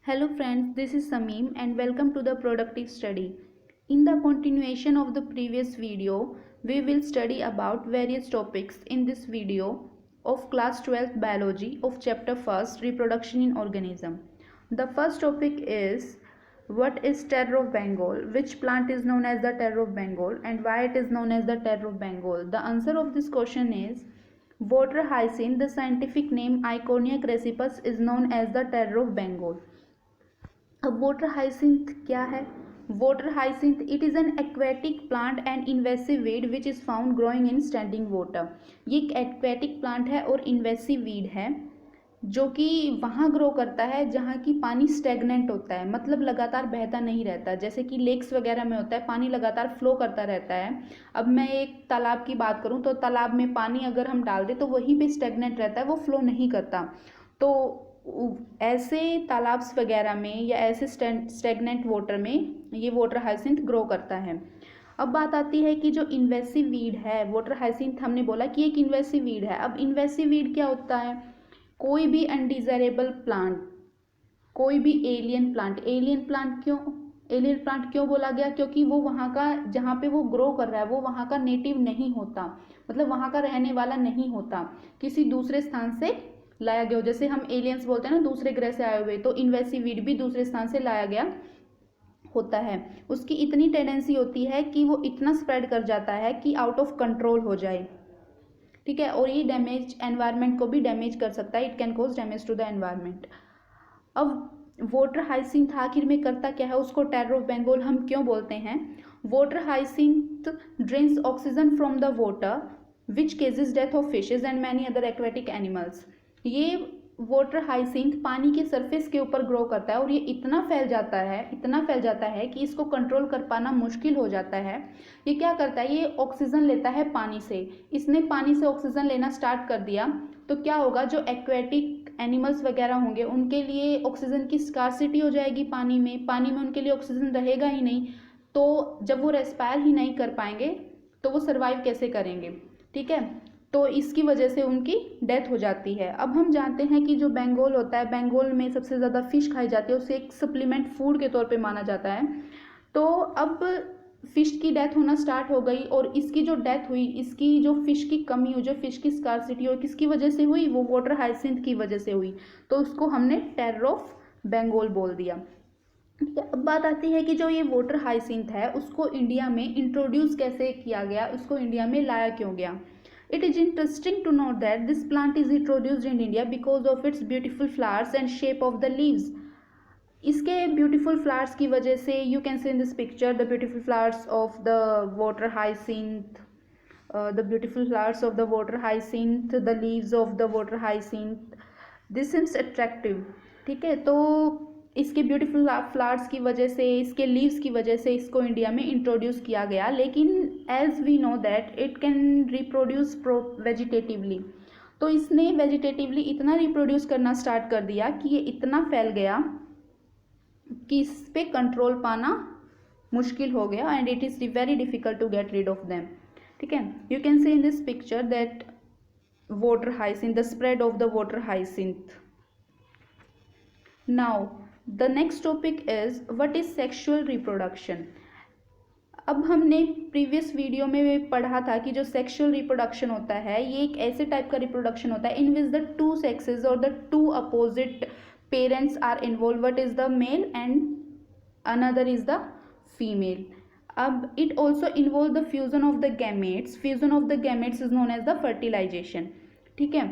Hello friends, this is Sameem and welcome to the productive study. In the continuation of the previous video, we will study about various topics in this video of class 12th biology of chapter 1st reproduction in organism. The first topic is what is Terror of Bengal, which plant is known as the Terror of Bengal and why it is known as the Terror of Bengal. The answer of this question is water hyacinth. The scientific name Iconia crassipus is known as the Terror of Bengal. अब water hyacinth क्या है? Water hyacinth it is N aquatic plant and invasive weed which is found growing in standing water. ये एक aquatic plant है और invasive weed है जो कि वहाँ ग्रो करता है जहाँ की पानी स्टेगनेंट होता है, मतलब लगातार बहता नहीं रहता. जैसे कि लेक्स वगैरह में होता है, पानी लगातार फ्लो करता रहता है. अब मैं एक तालाब की बात करूँ तो तालाब में पानी अगर हम डाल दें तो वहीं पे स्टेगनेंट रहता है, वो फ्लो नहीं करता. तो ऐसे तालाब्स वगैरह में या ऐसे स्टेगनेंट वाटर में ये वाटर हाइसिंथ ग्रो करता है. अब बात आती है कि जो इन्वेसिव वीड है, वाटर हाइसिंथ हमने बोला कि एक इन्वेसिव वीड है. अब इन्वेसिव वीड क्या होता है? कोई भी अनडिजायरेबल प्लांट, कोई भी एलियन प्लांट. एलियन प्लांट क्यों बोला गया? क्योंकि वो वहाँ का, जहाँ पे वो ग्रो कर रहा है वो वहाँ का नेटिव नहीं होता, मतलब वहाँ का रहने वाला नहीं होता, किसी दूसरे स्थान से लाया गया हो. जैसे हम एलियंस बोलते हैं ना, दूसरे ग्रह से आए हुए, तो इन्वेसिव वीड भी दूसरे स्थान से लाया गया होता है. उसकी इतनी टेंडेंसी होती है कि वो इतना स्प्रेड कर जाता है कि आउट ऑफ कंट्रोल हो जाए. ठीक है, और ये डैमेज एनवायरनमेंट को भी डैमेज कर सकता है. It can cause damage to the environment. अब वाटर हाइसिंथ आखिर में करता क्या है? उसको टेरर ऑफ बंगाल हम क्यों बोलते हैं? Water hyacinth drains oxygen from the water which causes death of fishes and many other aquatic animals. ये वाटर हाइसिंथ पानी के सरफेस के ऊपर ग्रो करता है और ये इतना फैल जाता है कि इसको कंट्रोल कर पाना मुश्किल हो जाता है. ये क्या करता है? ये ऑक्सीजन लेता है पानी से. इसने पानी से ऑक्सीजन लेना स्टार्ट कर दिया तो क्या होगा? जो एक्वेटिक एनिमल्स वगैरह होंगे उनके लिए ऑक्सीजन की स्कार्सिटी हो जाएगी. पानी में उनके लिए ऑक्सीजन रहेगा ही नहीं. तो जब वो रेस्पायर ही नहीं कर पाएंगे तो वो सर्वाइव कैसे करेंगे? ठीक है, तो इसकी वजह से उनकी डेथ हो जाती है. अब हम जानते हैं कि जो बंगाल होता है, बंगाल में सबसे ज़्यादा फिश खाई जाती है, उसे एक सप्लीमेंट फूड के तौर पे माना जाता है. तो अब फिश की डेथ होना स्टार्ट हो गई और इसकी जो डेथ हुई, इसकी जो फिश की कमी हुई, जो फिश की स्कार्सिटी हुई, किसकी वजह से हुई? वो वाटर हाइसिंथ की वजह से हुई. तो उसको हमने टेरर ऑफ बंगाल बोल दिया. ठीक है, अब बात आती है कि जो ये वाटर हाइसिंथ है उसको इंडिया में इंट्रोड्यूस कैसे किया गया, उसको इंडिया में लाया क्यों गया. It is interesting to note that this plant is introduced in India because of its beautiful flowers and shape of the leaves. इसके beautiful flowers की वजह से, you can see in this picture the beautiful flowers of the water hyacinth, the leaves of the water hyacinth. This seems attractive. ठीक है, तो इसके beautiful flowers की वजह से, इसके लीव्स की वजह से इसको इंडिया में इंट्रोड्यूस किया गया. लेकिन as we know that it can reproduce vegetatively. तो इसने वेजिटेटिवली इतना रिप्रोड्यूस करना स्टार्ट कर दिया कि ये इतना फैल गया कि इस पे कंट्रोल पाना मुश्किल हो गया and it is very difficult to get rid of them. ठीक है, you can see in this picture that water hyacinth, the spread of the water hyacinth. Now the next topic is what is sexual reproduction. अब हमने previous video में पढ़ा था कि जो sexual reproduction होता है ये एक ऐसे टाइप का रिप्रोडक्शन होता है in which the two sexes और the two opposite parents are involve. What is the male and another is the female. अब it also involve the fusion of the gametes. Fusion of the gametes is known as the fertilization. ठीक है,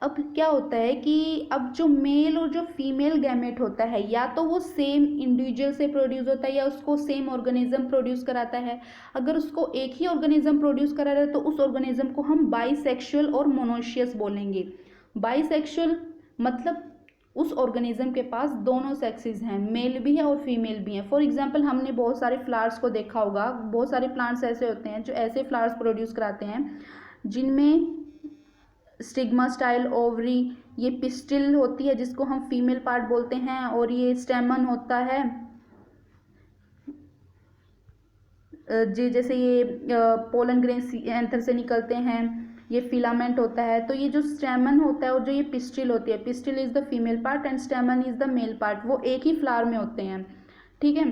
अब क्या होता है कि अब जो मेल और जो फीमेल गैमेट होता है या तो वो सेम इंडिविजुअल से प्रोड्यूस होता है या उसको सेम ऑर्गेनिज्म प्रोड्यूस कराता है. अगर उसको एक ही ऑर्गेनिज्म प्रोड्यूस करा रहा है तो उस ऑर्गेनिज्म को हम बाइसेक्सुअल और मोनोशियस बोलेंगे. बाइसेक्सुअल मतलब उस ऑर्गेनिज्म के पास दोनों सेक्सेस हैं, मेल भी है और फीमेल भी है. फॉर एग्जाम्पल हमने बहुत सारे फ्लावर्स को देखा होगा, बहुत सारे प्लांट्स ऐसे होते हैं जो ऐसे फ्लावर्स प्रोड्यूस कराते हैं जिनमें स्टिग्मा स्टाइल ओवरी, ये पिस्टिल होती है जिसको हम फीमेल पार्ट बोलते हैं, और ये स्टेमन होता है जी, जैसे ये पोलन ग्रेन एंथर से निकलते हैं. ये फिलामेंट होता है। तो ये जो स्टेमन होता है और जो ये पिस्टिल होती है, pistil is the female part and स्टेमन is the male part, वो एक ही फ्लावर में होते हैं, ठीक है।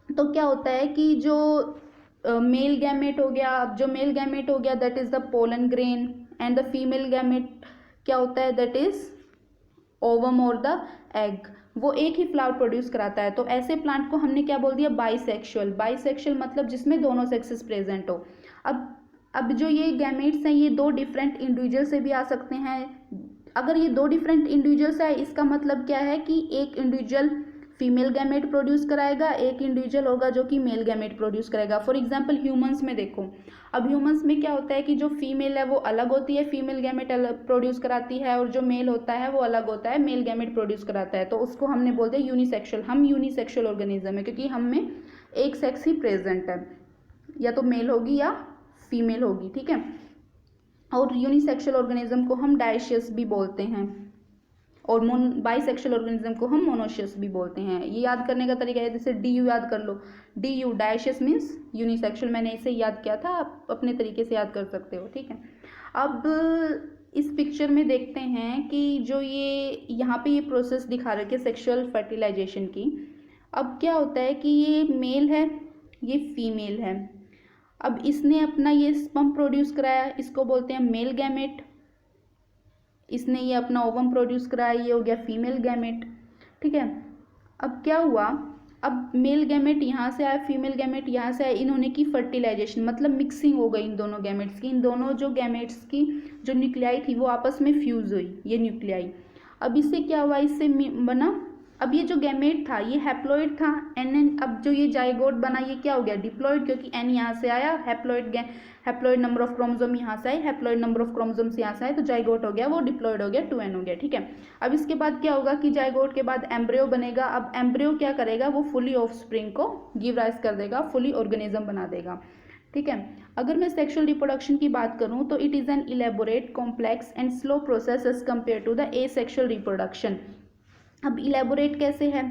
तो क्या होता है कि जो मेल गैमेट हो गया, अब जो मेल गैमेट हो गया that is the pollen grain, and the female gamete क्या होता है दैट इज ओवम और द एग, वो एक ही फ्लावर प्रोड्यूस कराता है। तो ऐसे प्लांट को हमने क्या बोल दिया, बाइसेक्सुअल। बाइसेक्सुअल मतलब जिसमें दोनों सेक्सेस प्रेजेंट हो। अब जो ये गैमेट्स हैं ये दो डिफरेंट इंडिविजुअल से भी आ सकते हैं। अगर ये दो डिफरेंट इंडिविजुअल्स है इसका मतलब क्या है कि एक इंडिविजुअल फीमेल गैमेट प्रोड्यूस कराएगा, एक इंडिविजुअल होगा जो कि मेल गैमेट प्रोड्यूस करेगा। फॉर एग्जांपल ह्यूमंस में देखो, अब ह्यूमंस में क्या होता है कि जो फीमेल है वो अलग होती है, फीमेल गैमेट अलग प्रोड्यूस कराती है, और जो मेल होता है वो अलग होता है, मेल गैमेट प्रोड्यूस कराता है। तो उसको हमने बोल दिया यूनिसेक्सुअल। हम यूनिसेक्सुअल ऑर्गेनिज्म है क्योंकि हम में एक सेक्स ही प्रेजेंट है, या तो मेल होगी या फीमेल होगी, ठीक है। और यूनिसेक्सुअल ऑर्गेनिज्म को हम डायशियस भी बोलते हैं, और बाइसेक्सुअल ऑर्गेनिज्म को हम मोनोशियस भी बोलते हैं। ये याद करने का तरीका है, जैसे डी यू याद कर लो, D U dioecious means unisexual, मैंने इसे याद किया था, आप अपने तरीके से याद कर सकते हो, ठीक है। अब इस पिक्चर में देखते हैं कि जो ये यहाँ पे ये प्रोसेस दिखा रखे सेक्सुअल फर्टिलाइजेशन की। अब क्या होता है कि ये मेल है, ये फीमेल है। अब इसने अपना ये स्पर्म प्रोड्यूस कराया, इसको बोलते हैं मेल गैमेट। इसने ये अपना ओवम प्रोड्यूस कराया, ये हो गया फीमेल गैमेट, ठीक है। अब क्या हुआ, अब मेल गैमेट यहाँ से आया, फीमेल गैमेट यहाँ से आया, इन्होंने की फर्टिलाइजेशन, मतलब मिक्सिंग हो गई इन दोनों गैमेट्स की। इन दोनों जो गैमेट्स की जो न्यूक्लियाई थी वो आपस में फ्यूज हुई, ये न्यूक्लियाई। अब इससे क्या हुआ, इससे बना, अब ये जो गैमेट था ये हैप्लॉइड था, एन, अब जो ये जाइगोट बना ये क्या हो गया, डिप्लॉइड, क्योंकि एन यहाँ से आया, हैप्लॉइड नंबर ऑफ क्रोमोसोम यहाँ से आए, हैप्लॉइड नंबर ऑफ क्रोमोसोम्स यहाँ से आए, तो जाइगोट हो गया, वो डिप्लॉइड हो गया, 2n हो गया, ठीक है। अब इसके बाद क्या होगा कि जाइगोट के बाद एम्ब्रियो बनेगा। अब एम्ब्रियो क्या करेगा, वो फुली ऑफस्प्रिंग को गिव राइज कर देगा, फुली ऑर्गेनिज्म बना देगा, ठीक है। अगर मैं सेक्सुअल रिप्रोडक्शन की बात करूं तो it is an elaborate, complex and slow process as compare to the asexual reproduction. अब इलेबोरेट कैसे है,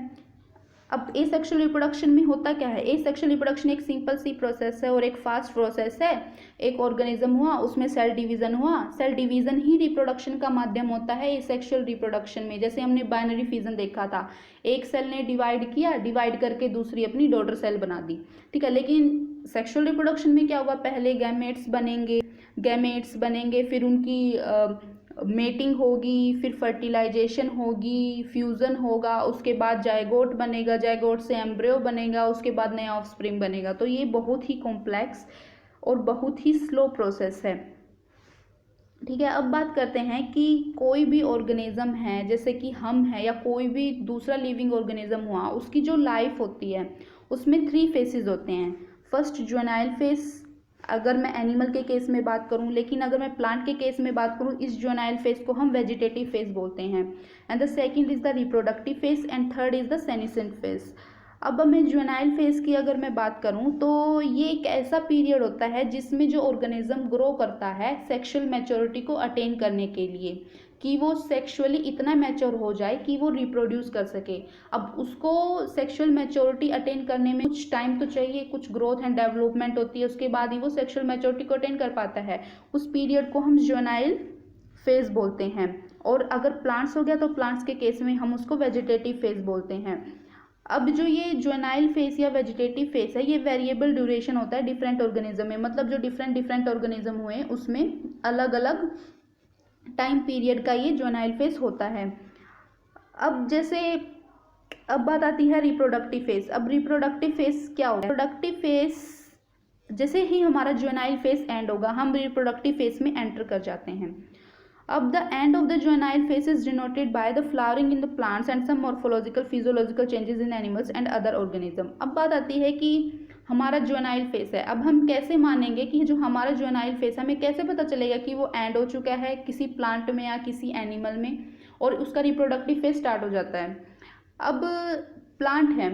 अब एसेक्सुअल रिप्रोडक्शन में होता क्या है, एसेक्सुअल रिप्रोडक्शन एक सिंपल सी प्रोसेस है और एक फास्ट प्रोसेस है। एक ऑर्गेनिज्म हुआ, उसमें सेल डिवीजन हुआ, सेल डिवीजन ही रिप्रोडक्शन का माध्यम होता है एसेक्सुअल रिप्रोडक्शन में। जैसे हमने बाइनरी फिजन देखा था, एक सेल ने डिवाइड किया, डिवाइड करके दूसरी अपनी डॉटर सेल बना दी, ठीक है। लेकिन सेक्सुअल रिप्रोडक्शन में क्या होगा, पहले गैमेट्स बनेंगे, फिर उनकी मेटिंग होगी, फिर फर्टिलाइजेशन होगी, फ्यूज़न होगा, उसके बाद जाइगोट बनेगा, जाइगोट से एम्ब्रियो बनेगा, उसके बाद नया ऑफस्प्रिंग बनेगा। तो ये बहुत ही कॉम्प्लेक्स और बहुत ही स्लो प्रोसेस है, ठीक है। अब बात करते हैं कि कोई भी ऑर्गेनिज्म है, जैसे कि हम हैं या कोई भी दूसरा लिविंग ऑर्गेनिज्म हुआ, उसकी जो लाइफ होती है उसमें 3 फेसेस होते हैं। फर्स्ट जुवेनाइल फेस, अगर मैं एनिमल के केस में बात करूं, लेकिन अगर मैं प्लांट के केस में बात करूं, इस जुवेनाइल फेस को हम वेजिटेटिव फेस बोलते हैं। And the second is the reproductive face and third is the senescent face. अब मैं जुवेनाइल फेस की अगर मैं बात करूं तो ये एक ऐसा पीरियड होता है जिसमें जो ऑर्गेनिज्म ग्रो करता है सेक्सुअल मैच्योरिटी को अटेन करने के लिए, कि वो सेक्सुअली इतना मैच्योर हो जाए कि वो रिप्रोड्यूस कर सके। अब उसको सेक्सुअल मैच्योरिटी अटेन करने में कुछ टाइम तो चाहिए, कुछ ग्रोथ एंड डेवलपमेंट होती है, उसके बाद ही वो सेक्सुअल मैच्योरिटी को अटेन कर पाता है। उस पीरियड को हम जुवेनाइल फेज बोलते हैं। और अगर प्लांट्स हो गया तो प्लांट्स के केस में हम उसको वेजिटेटिव फेज बोलते हैं। अब जो ये जुवेनाइल फेस या वेजिटेटिव फेस है, ये वेरिएबल ड्यूरेशन होता है डिफरेंट ऑर्गेनिज्म में, मतलब जो डिफरेंट ऑर्गेनिज्म हुए उसमें अलग अलग टाइम पीरियड का ये जुवेनाइल फेस होता है। अब जैसे अब बात आती है रिप्रोडक्टिव फेस। अब रिप्रोडक्टिव फेस क्या होता है, रिप्रोडक्टिव फेस जैसे ही हमारा जुवेनाइल फेस एंड होगा हम रिप्रोडक्टिव फेस में एंटर कर जाते हैं। अब the end of the juvenile phase is denoted by the flowering in the plants and some morphological physiological changes in animals and other organism. अब बात आती है कि हमारा जुवेनाइल फेस है, अब हम कैसे मानेंगे कि जो हमारा जुवेनाइल फेस है, हमें कैसे पता चलेगा कि वो एंड हो चुका है किसी प्लांट में या किसी एनिमल में और उसका रिप्रोडक्टिव फेस स्टार्ट हो जाता है। अब प्लांट है,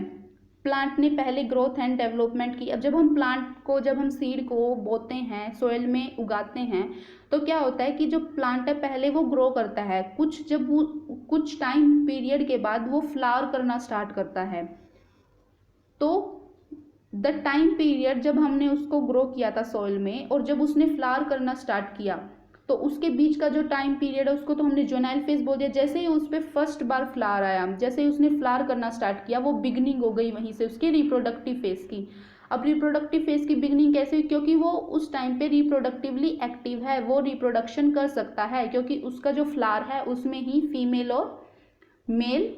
प्लांट ने पहले ग्रोथ एंड डेवलपमेंट की। अब जब हम सीड को बोते हैं, सोइल में उगाते हैं, तो क्या होता है कि जो प्लांट है पहले वो ग्रो करता है, कुछ टाइम पीरियड के बाद वो फ्लावर करना स्टार्ट करता है। तो द टाइम पीरियड जब हमने उसको ग्रो किया था सॉइल में और जब उसने फ्लावर करना स्टार्ट किया, तो उसके बीच का जो टाइम पीरियड है उसको तो हमने जुवेनाइल फेज बोल दिया। जैसे ही उस पर फर्स्ट बार फ्लावर आया, जैसे ही उसने फ्लावर करना स्टार्ट किया, वो बिगनिंग हो गई वहीं से उसकी रिप्रोडक्टिव फेज की। अब रिप्रोडक्टिव फेज की बिगनिंग कैसे हुई? क्योंकि वो उस टाइम पे रिप्रोडक्टिवली एक्टिव है, वो रिप्रोडक्शन कर सकता है, क्योंकि उसका जो फ्लावर है उसमें ही फीमेल और मेल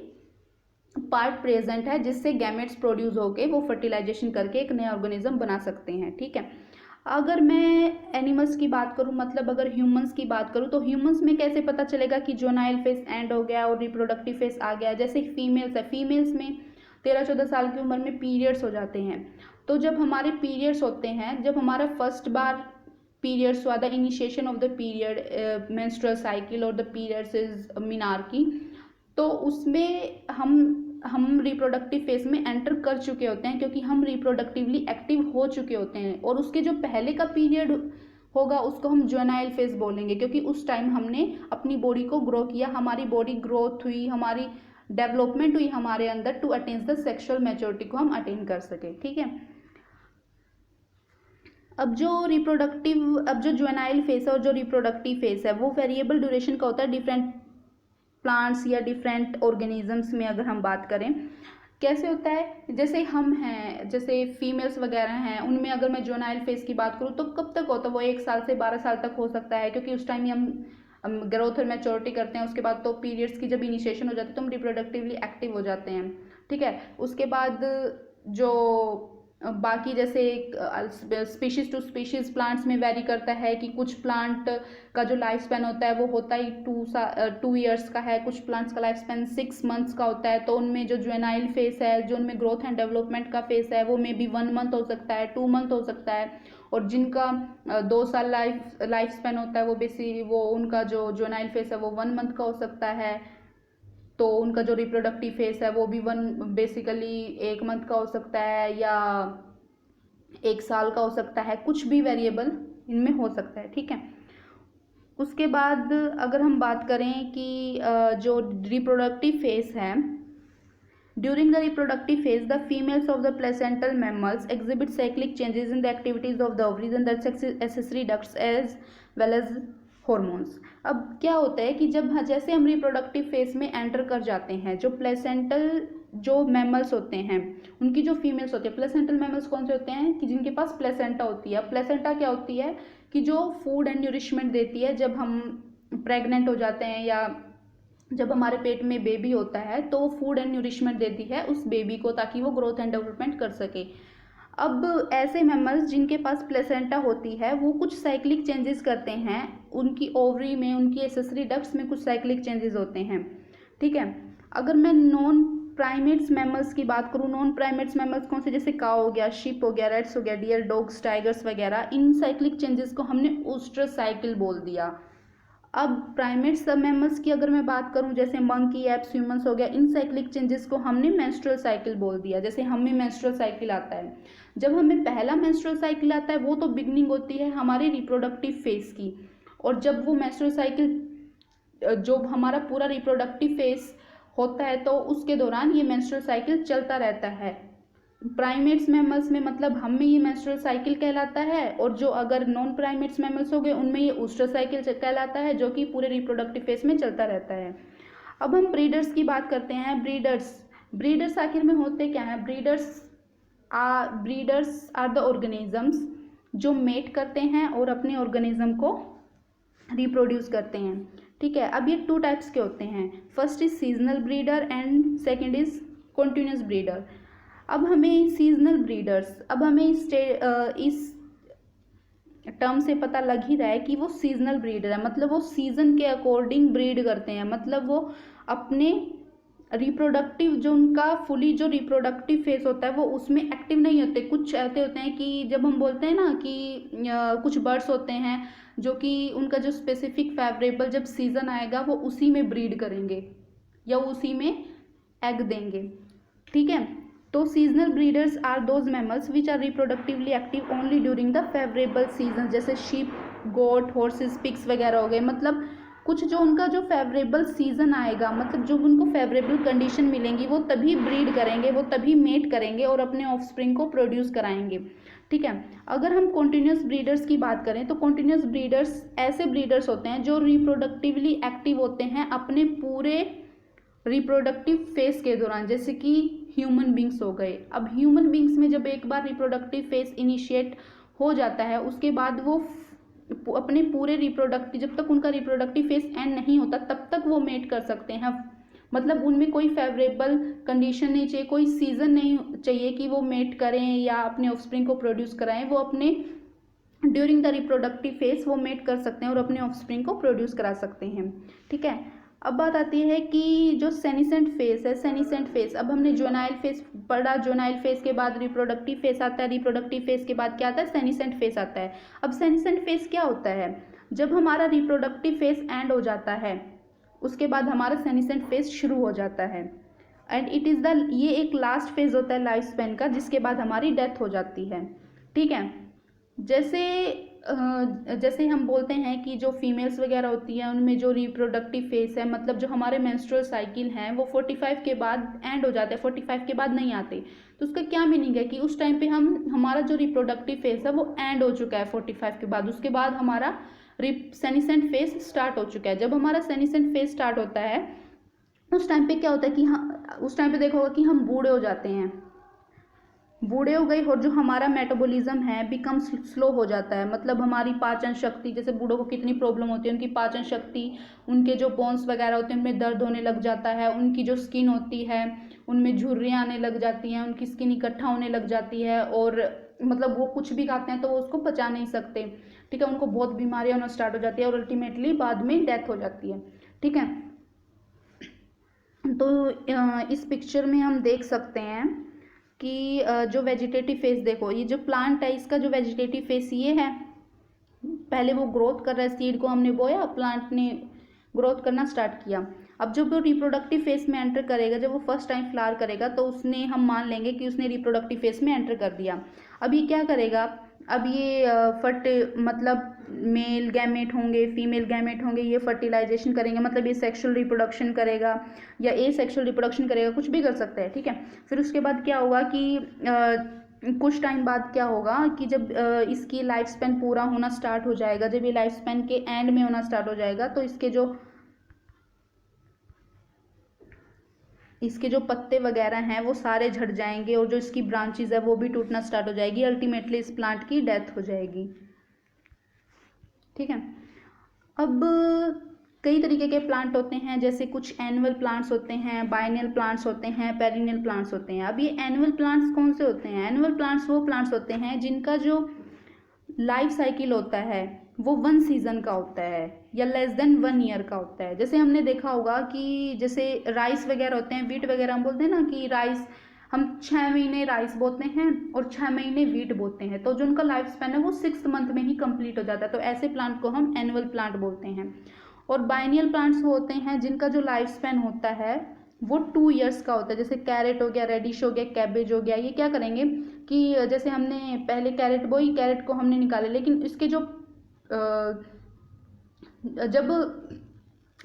पार्ट प्रेजेंट है, जिससे गैमेट्स प्रोड्यूस होके वो फर्टिलाइजेशन करके एक नया ऑर्गेनिज्म बना सकते हैं। ठीक है, अगर मैं एनिमल्स की बात करूं, मतलब अगर ह्यूमंस की बात करूं, तो ह्यूमंस में कैसे पता चलेगा कि जुवेनाइल फेज एंड हो गया और रिप्रोडक्टिव फेज आ गया? जैसे फीमेल्स है, फीमेल्स में 13-14 साल की उम्र में पीरियड्स हो जाते हैं। तो जब हमारे पीरियड्स होते हैं, जब हमारा फर्स्ट बार पीरियड्स हुआ, the initiation of the period menstrual cycle और द पीरियड्स इज मिनार्की, तो उसमें हम रिप्रोडक्टिव फेज में एंटर कर चुके होते हैं, क्योंकि हम रिप्रोडक्टिवली एक्टिव हो चुके होते हैं। और उसके जो पहले का पीरियड होगा उसको हम जुवेनाइल फेज बोलेंगे, क्योंकि उस टाइम हमने अपनी बॉडी को ग्रो किया, हमारी बॉडी ग्रोथ हुई, हमारी डेवलपमेंट हुई हमारे अंदर to attain the sexual maturity को हम अटेन कर सके। ठीक है, अब जो जुवेनाइल फेज है और जो रिप्रोडक्टिव फेज है वो वेरिएबल ड्यूरेशन का होता है डिफरेंट प्लांट्स या डिफरेंट ऑर्गेनिजम्स में। अगर हम बात करें कैसे होता है, जैसे हम हैं, जैसे फीमेल्स वगैरह हैं, उनमें अगर मैं जुवेनाइल फेज की बात करूँ तो कब तक होता है? वो 1 साल से 12 साल तक हो सकता है, क्योंकि उस टाइम ही हम ग्रोथ और मैच्योरिटी करते हैं। उसके बाद तो पीरियड्स की जब इनिशिएशन हो जाती है तो हम रिप्रोडक्टिवली एक्टिव हो जाते हैं। ठीक है, उसके बाद जो बाकी जैसे स्पीशीज टू स्पीशीज प्लांट्स में वेरी करता है कि कुछ प्लांट का जो लाइफ स्पैन होता है वो होता ही 2 ईयर्स का है, कुछ प्लांट्स का लाइफ स्पैन 6 मंथ्स का होता है। तो उनमें जो जुवेनाइल फेज है, जो उनमें ग्रोथ एंड डेवलपमेंट का फेज है, वो मे बी 1 मंथ हो सकता है, 2 मंथ हो सकता है। और जिनका 2 साल लाइफ स्पैन होता है वो उनका जो जुवेनाइल फेज है वो 1 मंथ का हो सकता है। तो उनका जो रिप्रोडक्टिव फेज है वो भी बेसिकली 1 मंथ का हो सकता है या 1 साल का हो सकता है, कुछ भी वेरिएबल इनमें हो सकता है। ठीक है, उसके बाद अगर हम बात करें कि जो रिप्रोडक्टिव फेज है, during the reproductive phase the females of the placental mammals exhibit cyclic changes in the activities of the ovaries and the accessory ducts as well as hormones. अब क्या होता है कि जब जैसे हम रिप्रोडक्टिव फेज में एंटर कर जाते हैं, जो प्लेसेंटल जो मैमल्स होते हैं उनकी जो फीमेल्स होती है, प्लेसेंटल मैमल्स कौन से होते हैं कि जिनके पास प्लेसेंटा होती है। प्लेसेंटा क्या होती है कि जो फूड एंड न्यूरिशमेंट देती है जब हम प्रेग्नेंट हो जाते हैं या जब हमारे पेट में बेबी होता है, तो वो फूड एंड न्यूरिशमेंट देती है उस बेबी को ताकि वो ग्रोथ एंड डेवलपमेंट कर सके। अब ऐसे मैमल्स जिनके पास प्लेसेंटा होती है वो कुछ साइक्लिक चेंजेस करते हैं, उनकी ओवरी में, उनकी एसेसरी डक्ट्स में कुछ साइक्लिक चेंजेस होते हैं। ठीक है, अगर मैं नॉन प्राइमेट्स मैमल्स की बात करूँ, नॉन प्राइमेट्स मैमल्स कौन से? जैसे काऊ हो गया, शीप हो गया, रेट्स हो गया, डियर, डॉग्स, टाइगर्स वगैरह, इन साइक्लिक चेंजेस को हमने ओस्ट्रस साइकिल बोल दिया। अब प्राइमेट्स सब मैमल्स की अगर मैं बात करूं, जैसे मंकी, एप्स, ह्यूमंस हो गया, इन साइक्लिक चेंजेस को हमने मेंस्ट्रुअल साइकिल बोल दिया। जैसे हमें मेंस्ट्रुअल साइकिल आता है, जब हमें पहला मेंस्ट्रुअल साइकिल आता है वो तो बिगनिंग होती है हमारी रिप्रोडक्टिव फेज की, और जब वो मेंस्ट्रुअल साइकिल जो हमारा पूरा रिप्रोडक्टिव फेज होता है तो उसके दौरान ये मेंस्ट्रुअल साइकिल चलता रहता है। प्राइमेट्स मैमल्स में मतलब हम में ये मेंस्ट्रुअल साइकिल कहलाता है, और जो अगर नॉन प्राइमेट्स मैमल्स हो गए उनमें ये ओस्ट्रस साइकिल कहलाता है, जो कि पूरे रिप्रोडक्टिव फेज में चलता रहता है। अब हम ब्रीडर्स की बात करते हैं। ब्रीडर्स आखिर में होते क्या है? ब्रीडर्स आर द ऑर्गेनिजम्स जो मेट करते हैं और अपने ऑर्गेनिज्म को रिप्रोड्यूस करते हैं। ठीक है, अब ये 2 टाइप्स के होते हैं, first is seasonal breeder and second is continuous breeder. अब हमें सीजनल ब्रीडर्स, अब हमें इस टर्म से पता लग ही रहा है कि वो सीजनल ब्रीडर है, मतलब वो सीजन के अकॉर्डिंग ब्रीड करते हैं, मतलब वो अपने रिप्रोडक्टिव जो उनका फुली जो रिप्रोडक्टिव फेज होता है वो उसमें एक्टिव नहीं होते। कुछ ऐसे होते हैं कि जब हम बोलते हैं ना कि कुछ बर्ड्स होते हैं जो कि उनका जो स्पेसिफिक फेवरेबल जब सीजन आएगा वो उसी में ब्रीड करेंगे या उसी में एग देंगे। ठीक है, तो seasonal breeders are those mammals which are reproductively active only during the favourable season, जैसे शीप, गोट, हॉर्सेस, पिग्स वगैरह हो गए। मतलब कुछ जो उनका जो फेवरेबल सीजन आएगा, मतलब जो उनको फेवरेबल कंडीशन मिलेंगी, वो तभी ब्रीड करेंगे, वो तभी मेट करेंगे और अपने ऑफस्प्रिंग को प्रोड्यूस कराएंगे। ठीक है। अगर हम कॉन्टिन्यूस ब्रीडर्स की बात करें तो कॉन्टिन्यूस ब्रीडर्स ऐसे ब्रीडर्स होते हैं जो रिप्रोडक्टिवली एक्टिव होते हैं अपने पूरे रिप्रोडक्टिव फेज के दौरान, जैसे कि ह्यूमन बींग्स हो गए। अब ह्यूमन बींग्स में जब एक बार रिप्रोडक्टिव फेज इनिशिएट हो जाता है, उसके बाद वो अपने पूरे रिप्रोडक्टिव, जब तक उनका रिप्रोडक्टिव फेज एंड नहीं होता तब तक वो मेट कर सकते हैं। मतलब उनमें कोई फेवरेबल कंडीशन नहीं चाहिए, कोई सीजन नहीं चाहिए कि वो मेट करें या अपने ऑफस्प्रिंग को प्रोड्यूस कराएं। वो अपने ड्यूरिंग द रिप्रोडक्टिव फेज वो मेट कर सकते हैं और अपने ऑफस्प्रिंग को प्रोड्यूस करा सकते हैं। ठीक है। अब बात आती है कि जो सेनिसेंट फेज है, सेनिसेंट फेज, अब हमने जोनाइल फेज पढ़ा, जोनाइल फेज के बाद रिप्रोडक्टिव फेज आता है, रिप्रोडक्टिव फेज के बाद क्या आता है, सेनिसेंट फेज आता है। अब सेनिसेंट फेज क्या होता है, जब हमारा रिप्रोडक्टिव फेज एंड हो जाता है उसके बाद हमारा सेनिसेंट फेज शुरू हो जाता है, एंड इट इज़ द, ये एक लास्ट फेज होता है लाइफ स्पेन का, जिसके बाद हमारी डेथ हो जाती है। ठीक है। जैसे हम बोलते हैं कि जो फीमेल्स वगैरह होती हैं उनमें जो रिप्रोडक्टिव फेज है, मतलब जो हमारे मेंस्ट्रुअल साइकिल हैं वो 45 के बाद एंड हो जाते हैं, 45 के बाद नहीं आते। तो उसका क्या मीनिंग है कि उस टाइम पे हमारा जो रिप्रोडक्टिव फेज है वो एंड हो चुका है 45 के बाद, उसके बाद हमारा सेनिसेंट फेज स्टार्ट हो चुका है। जब हमारा सेनिसेंट फेज स्टार्ट होता है उस टाइम पे क्या होता है कि उस टाइम पे देखा होगा कि हम बूढ़े हो जाते हैं, बूढ़े हो गए और जो हमारा मेटाबॉलिज्म है बिकम स्लो हो जाता है। मतलब हमारी पाचन शक्ति, जैसे बूढ़ों को कितनी प्रॉब्लम होती है, उनकी पाचन शक्ति, उनके जो बोन्स वगैरह होते हैं उनमें दर्द होने लग जाता है, उनकी जो स्किन होती है उनमें झुर्रियाँ आने लग जाती हैं, उनकी स्किन इकट्ठा होने लग जाती है, और मतलब वो कुछ भी खाते हैं तो वो उसको पचा नहीं सकते। ठीक है। उनको बहुत बीमारियाँ होना स्टार्ट हो जाती है और अल्टीमेटली बाद में डेथ हो जाती है। ठीक है। तो इस पिक्चर में हम देख सकते हैं कि जो वेजिटेटिव फेस, देखो ये जो प्लांट है इसका जो वेजिटेटिव फेस ये है, पहले वो ग्रोथ कर रहा है, सीड को हमने बोया, प्लांट ने ग्रोथ करना स्टार्ट किया। अब जब वो रिप्रोडक्टिव फेस में एंटर करेगा, जब वो फर्स्ट टाइम फ्लावर करेगा तो उसने, हम मान लेंगे कि उसने रिप्रोडक्टिव फेस में एंटर कर दिया। अब ये क्या करेगा, अब ये मतलब मेल गैमेट होंगे, फीमेल गैमेट होंगे, ये फर्टिलाइजेशन करेंगे, मतलब ये सेक्सुअल रिप्रोडक्शन करेगा या ए सेक्सुअल रिप्रोडक्शन करेगा, कुछ भी कर सकता है। ठीक है। फिर उसके बाद क्या होगा कि कुछ टाइम बाद क्या होगा कि जब इसकी लाइफ स्पेन पूरा होना स्टार्ट हो जाएगा, जब ये लाइफ स्पेन के एंड में होना स्टार्ट हो जाएगा तो इसके जो पत्ते वगैरह हैं वो सारे झड़ जाएंगे और जो इसकी ब्रांचेज है वो भी टूटना स्टार्ट हो जाएगी, अल्टीमेटली इस प्लांट की डेथ हो जाएगी। ठीक है। अब कई तरीके के प्लांट होते हैं, जैसे कुछ एनुअल प्लांट्स होते हैं, बाइनियल प्लांट्स होते हैं, पेरिनियल प्लांट्स होते हैं। अब ये एनुअल प्लांट्स कौन से होते हैं, एनुअल प्लांट्स वो प्लांट्स होते हैं जिनका जो लाइफ साइकिल होता है वो 1 सीजन का होता है या लेस देन 1 ईयर का होता है। जैसे हमने देखा होगा कि जैसे राइस वगैरह होते हैं, वीट वगैरह, हम बोलते हैं ना कि राइस, हम 6 महीने राइस बोते हैं और 6 महीने वीट बोते हैं, तो जो उनका लाइफ स्पैन है वो 6 मंथ में ही कंप्लीट हो जाता है। तो ऐसे प्लांट को हम एनुअल प्लांट बोलते हैं। और बाइनियल प्लांट्स होते हैं जिनका जो लाइफ स्पैन होता है वो 2 ईयर्स का होता है। जैसे कैरेट हो गया, रेडिश हो गया, कैबेज हो गया। ये क्या करेंगे कि जैसे हमने पहले कैरेट बोई, कैरेट को हमने निकाले, लेकिन इसके जो जब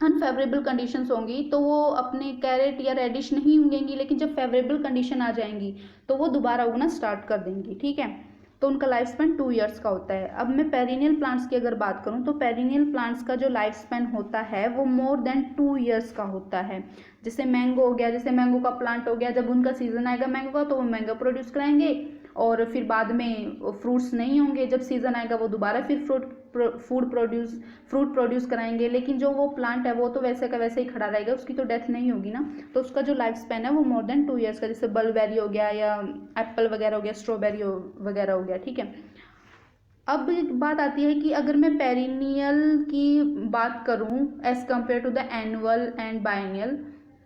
अनफेवरेबल कंडीशंस होंगी तो वो अपने कैरेट या रेडिश नहीं उगेंगी, लेकिन जब फेवरेबल कंडीशन आ जाएंगी तो वो दोबारा उगना स्टार्ट कर देंगी। ठीक है। तो उनका लाइफ स्पैन 2 ईयर्स का होता है। अब मैं पेरिनियल प्लांट्स की अगर बात करूं तो पेरिनियल प्लांट्स का जो लाइफ स्पैन होता है वो मोर देन 2 ईयर्स का होता है। जैसे मैंगो हो गया, जैसे मैंगो का प्लांट हो गया, जब उनका सीजन आएगा मैंगो का तो वो मैंगो प्रोड्यूस कराएंगे और फिर बाद में फ्रूट्स नहीं होंगे, जब सीजन आएगा वो दोबारा फिर फ्रूट प्रोड्यूस कराएंगे। लेकिन जो वो प्लांट है वो तो वैसे का वैसे ही खड़ा रहेगा, उसकी तो डेथ नहीं होगी ना, तो उसका जो लाइफ स्पैन है वो मोर देन 2 ईयर्स का। जैसे बलबेरी हो गया या एप्पल वगैरह हो गया, स्ट्रॉबेरी वगैरह हो गया। ठीक है। अब बात आती है कि अगर मैं पेरिनियल की बात करूं as compare to the annual and biennial,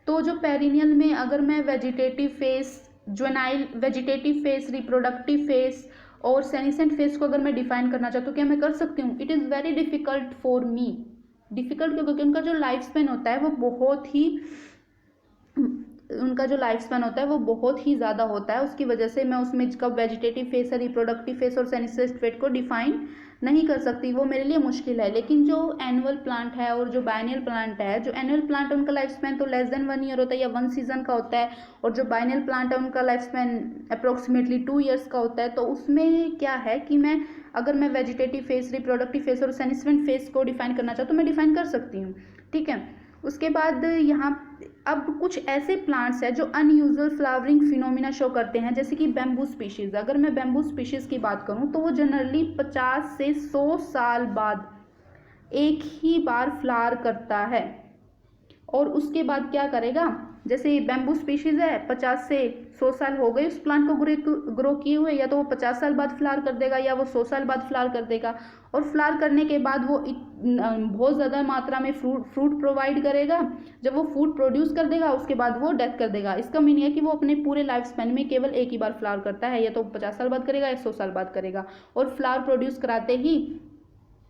तो जो पेरिनियल में अगर मैं vegetative phase, juvenile vegetative phase, reproductive phase और सेनिसेंट फेस को अगर मैं डिफाइन करना चाहती हूँ, क्या मैं कर सकती हूँ? It is very difficult for me. Difficult क्यों? क्योंकि उनका जो लाइफ स्पेन होता है वो बहुत ही ज़्यादा होता है। उसकी वजह से मैं उसमें कब वेजिटेटिव फेस है, रिप्रोडक्टिव फेस और सेनिसेंट फेस को डिफाइन नहीं कर सकती, वो मेरे लिए मुश्किल है। लेकिन जो एनुअल प्लांट है और जो बायनियल प्लांट है, जो एनुअल प्लांट है उनका लाइफ स्पैन तो लेस देन 1 ईयर होता है या 1 सीजन का होता है, और जो बायनियल प्लांट है उनका लाइफ स्पैन अप्रोक्सीमेटली 2 ईयर्स का होता है। तो उसमें क्या है कि अगर मैं वेजिटेटिव फेज, रिप्रोडक्टिव फेज और सेनेसमेंट फेज को डिफाइन करना चाहूँ तो मैं डिफाइन कर सकती हूँ, ठीक है। उसके बाद यहाँ अब कुछ ऐसे प्लांट्स हैं जो अनयूजुअल फ्लावरिंग फिनोमिना शो करते हैं, जैसे कि बैम्बू स्पीशीज। अगर मैं बैम्बू स्पीशीज की बात करूं तो वो जनरली 50 से 100 साल बाद एक ही बार फ्लावर करता है, और उसके बाद क्या करेगा, जैसे बैम्बू स्पीशीज है, 50 से 100 साल हो गए उस प्लांट को ग्रो किए हुए, या तो वो 50 साल बाद फ्लावर कर देगा या वो 100 साल बाद फ्लावर कर देगा। और फ्लावर करने के बाद वो बहुत ज़्यादा मात्रा में फ्रूट प्रोवाइड करेगा। जब वो फ्रूट प्रोड्यूस कर देगा उसके बाद वो डेथ कर देगा। इसका मीनिंग है कि वो अपने पूरे लाइफ स्पैन में केवल एक ही बार फ्लावर करता है, या तो 50 साल बाद करेगा या 100 साल बाद करेगा। और फ्लावर प्रोड्यूस कराते ही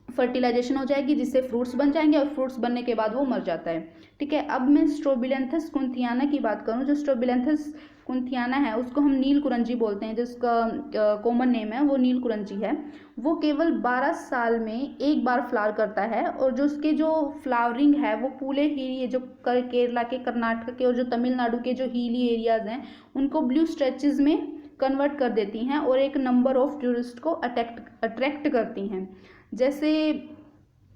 फर्टिलाइजेशन हो जाएगी, जिससे फ्रूट्स बन जाएंगे, और फ्रूट्स बनने के बाद वो मर जाता है, ठीक है। अब मैं स्ट्रोबिलेंथस कुंथियाना की बात करूं, जो स्ट्रोबिलेंथस कुंथियाना है उसको हम नील कुरंजी बोलते हैं, जिसका कॉमन नेम है वो नील कुरंजी है। वो केवल 12 साल में एक बार फ्लावर करता है, और जो उसके जो फ्लावरिंग है वो पूरे ही जो केरला के, कर्नाटक के और जो तमिलनाडु के जो हिली एरियाज हैं उनको ब्लू स्ट्रेचेस में कन्वर्ट कर देती हैं, और एक नंबर ऑफ टूरिस्ट को अट्रैक्ट करती हैं। जैसे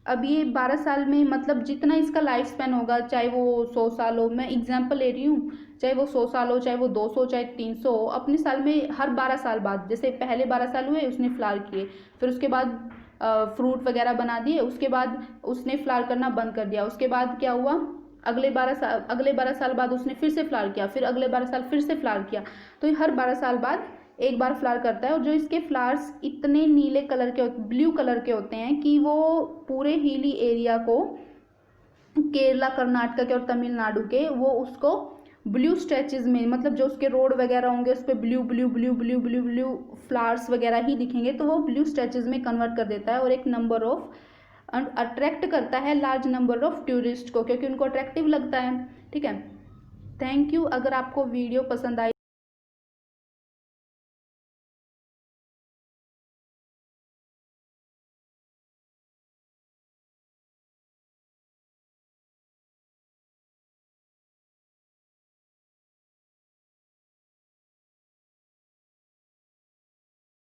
अब ये 12 साल में, मतलब जितना इसका लाइफ स्पैन होगा, चाहे वो 100 साल हो, मैं एग्जांपल ले रही हूँ, चाहे वो 100 साल हो, चाहे वो 200, चाहे 300 हो, अपने साल में हर 12 साल बाद, जैसे पहले 12 साल हुए उसने फ्लावर किए, फिर उसके बाद फ्रूट वगैरह बना दिए, उसके बाद उसने फ्लावर करना बंद कर दिया, उसके बाद क्या हुआ, अगले 12 साल बाद उसने फिर से फ्लावर किया, फिर अगले 12 साल फिर से फ्लावर किया। तो हर 12 साल बाद एक बार फ्लावर करता है, और जो इसके फ्लावर्स इतने नीले कलर के, ब्लू कलर के होते हैं कि वो पूरे हिली एरिया को, केरला, कर्नाटक के और तमिलनाडु के, वो उसको ब्लू स्ट्रेचेस में, मतलब जो उसके रोड वगैरह होंगे उस पर blue blue blue blue blue blue flowers वगैरह ही दिखेंगे, तो वो ब्लू स्ट्रेचेस में कन्वर्ट कर देता है, और एक नंबर ऑफ अट्रैक्ट करता है लार्ज नंबर ऑफ टूरिस्ट को, क्योंकि उनको अट्रैक्टिव लगता है, ठीक है। Thank you. अगर आपको वीडियो पसंद आई